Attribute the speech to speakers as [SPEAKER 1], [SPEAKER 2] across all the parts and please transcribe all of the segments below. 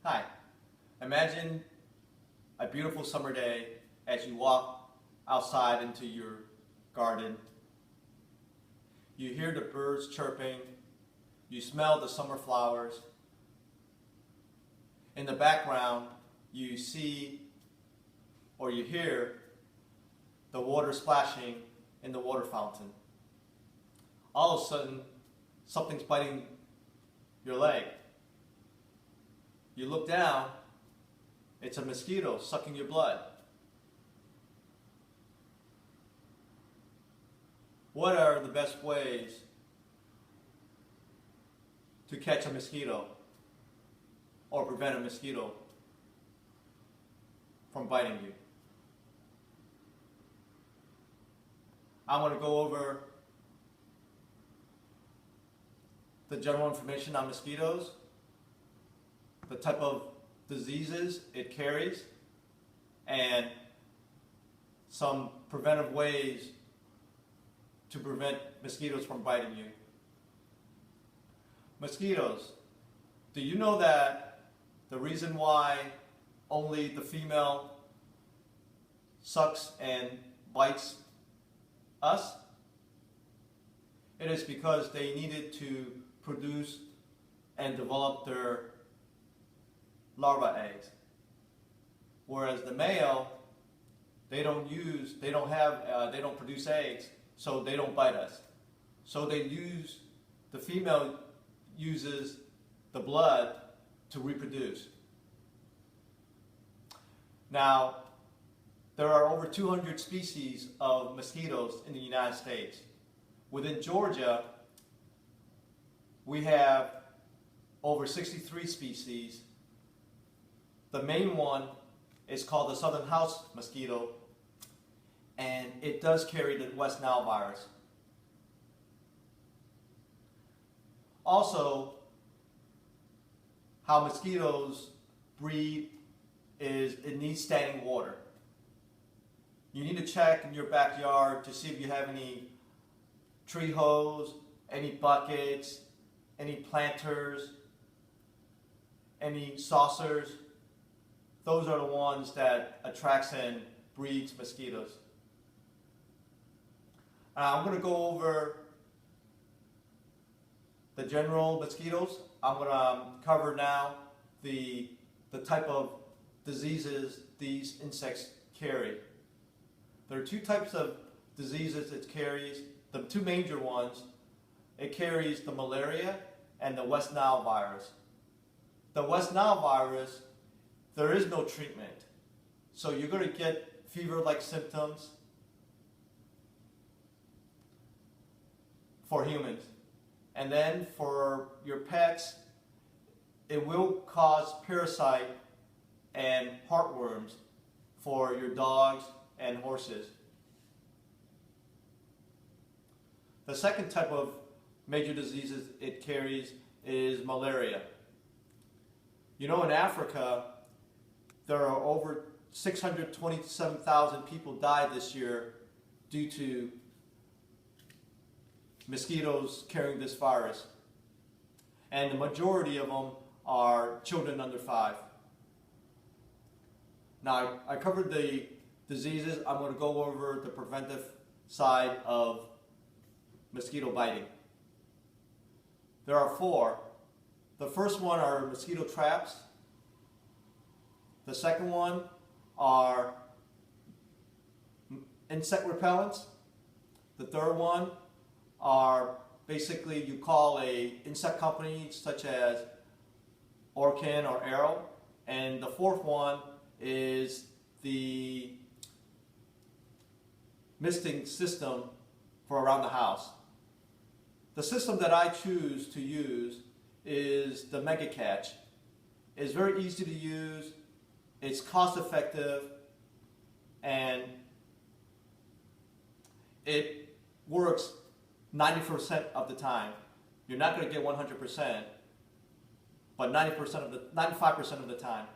[SPEAKER 1] Hi. Imagine a beautiful summer day as you walk outside into your garden. You hear the birds chirping. You smell the summer flowers. In the background, you see or you hear the water splashing in the water fountain. All of a sudden, something's biting your leg. You look down, it's a mosquito sucking your blood. What are the best ways to catch a mosquito or prevent a mosquito from biting you? I'm going to go over the general information on mosquitoes, the type of diseases it carries, and some preventive ways to prevent mosquitoes from biting you. Mosquitoes. Do you know that the reason why only the female sucks and bites us? It is because they needed to produce and develop their larva eggs. Whereas the male, they don't produce eggs, so they don't bite us. So the female uses the blood to reproduce. Now, there are over 200 species of mosquitoes in the United States. Within Georgia, we have over 63 species. The main one is called the Southern House mosquito, and it does carry the West Nile virus. Also, how mosquitoes breed is it needs standing water. You need to check in your backyard to see if you have any tree hose, any buckets, any planters, any saucers. Those are the ones that attracts and breeds mosquitoes. I'm going to go over the general mosquitoes. I'm going to cover now the type of diseases these insects carry. There are two types of diseases it carries. The two major ones, it carries the malaria and the West Nile virus. The West Nile virus, there is no treatment. So you're going to get fever-like symptoms for humans. And then for your pets, it will cause parasite and heartworms for your dogs and horses. The second type of major diseases it carries is malaria. You know, in Africa, there are over 627,000 people died this year due to mosquitoes carrying this virus. And the majority of them are children under 5. Now, I covered the diseases. I'm going to go over the preventive side of mosquito biting. There are 4. The first one are mosquito traps. The second one are insect repellents. The third one are basically you call a insect company such as Orkin or Arrow. And the fourth one is the misting system for around the house. The system that I choose to use is the Mega Catch. It's very easy to use, it's cost effective, and it works 90% of the time. You're not going to get 100%, but 95% of the time.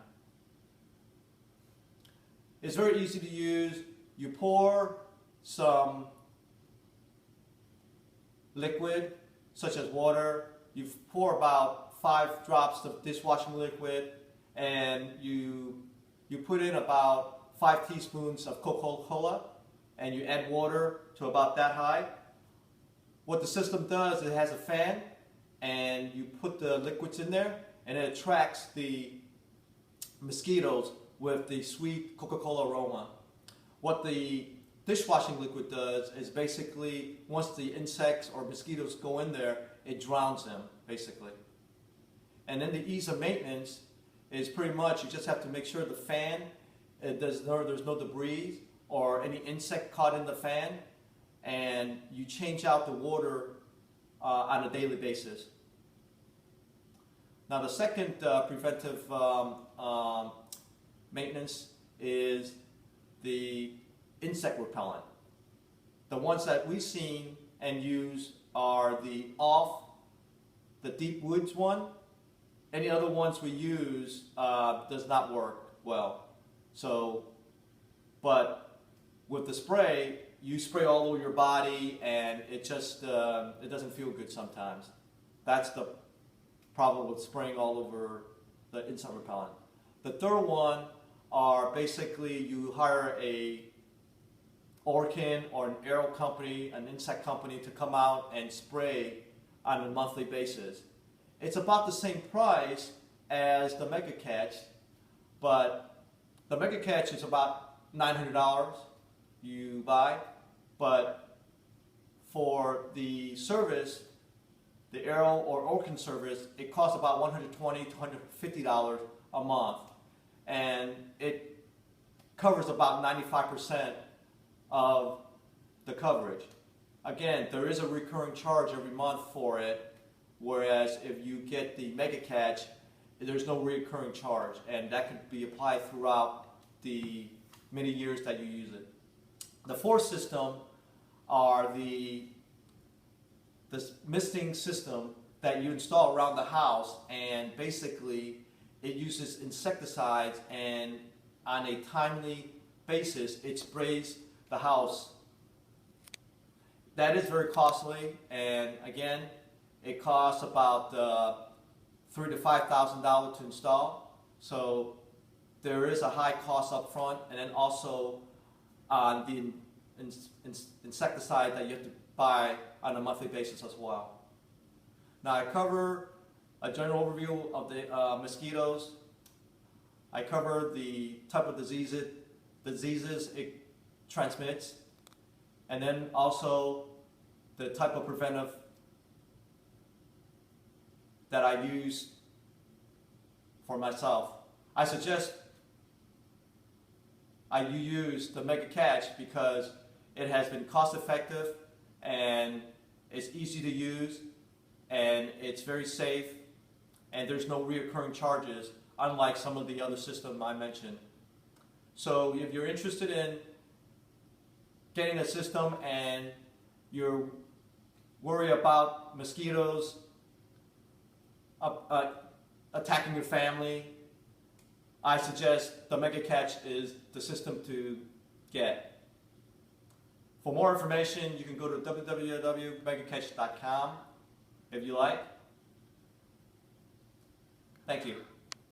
[SPEAKER 1] It's very easy to use. You pour some liquid, such as water. You pour about 5 drops of dishwashing liquid, and you put in about 5 teaspoons of Coca-Cola, and you add water to about that high. What the system does, it has a fan, and you put the liquids in there, and it attracts the mosquitoes with the sweet Coca-Cola aroma. What the dishwashing liquid does is basically, once the insects or mosquitoes go in there, it drowns them, basically. And then the ease of maintenance is pretty much, you just have to make sure the fan, there's no debris or any insect caught in the fan, and you change out the water on a daily basis. Now the second preventive maintenance is the insect repellent. The ones that we've seen and use are the deep woods one. Any other ones we use does not work well. So, but with the spray, you spray all over your body, and it just it doesn't feel good sometimes. That's the problem with spraying all over the insect repellent. The third one are basically you hire a Orkin or an aero company, an insect company, to come out and spray on a monthly basis. It's about the same price as the Mega Catch, but the Mega Catch is about $900 you buy, but for the service, the aero or Orkin service, it costs about $120 to $150 a month, and it covers about 95% of the coverage. Again, there is a recurring charge every month for it, whereas if you get the Mega Catch, there's no recurring charge, and that can be applied throughout the many years that you use it. The fourth system are the misting system that you install around the house, and basically it uses insecticides, and on a timely basis it sprays the house. That is very costly, and again, it costs about $3,000 to $5,000 to install. So there is a high cost up front, and then also on the insecticide that you have to buy on a monthly basis as well. Now I cover a general overview of the mosquitoes. I cover the type of diseases it transmits, and then also the type of preventive that I use for myself. I suggest you use the Mega Catch because it has been cost effective, and it's easy to use, and it's very safe, and there's no recurring charges, unlike some of the other systems I mentioned. So if you're interested in getting a system and you're worried about mosquitoes attacking your family, I suggest the Mega Catch is the system to get. For more information, you can go to www.megacatch.com if you like. Thank you.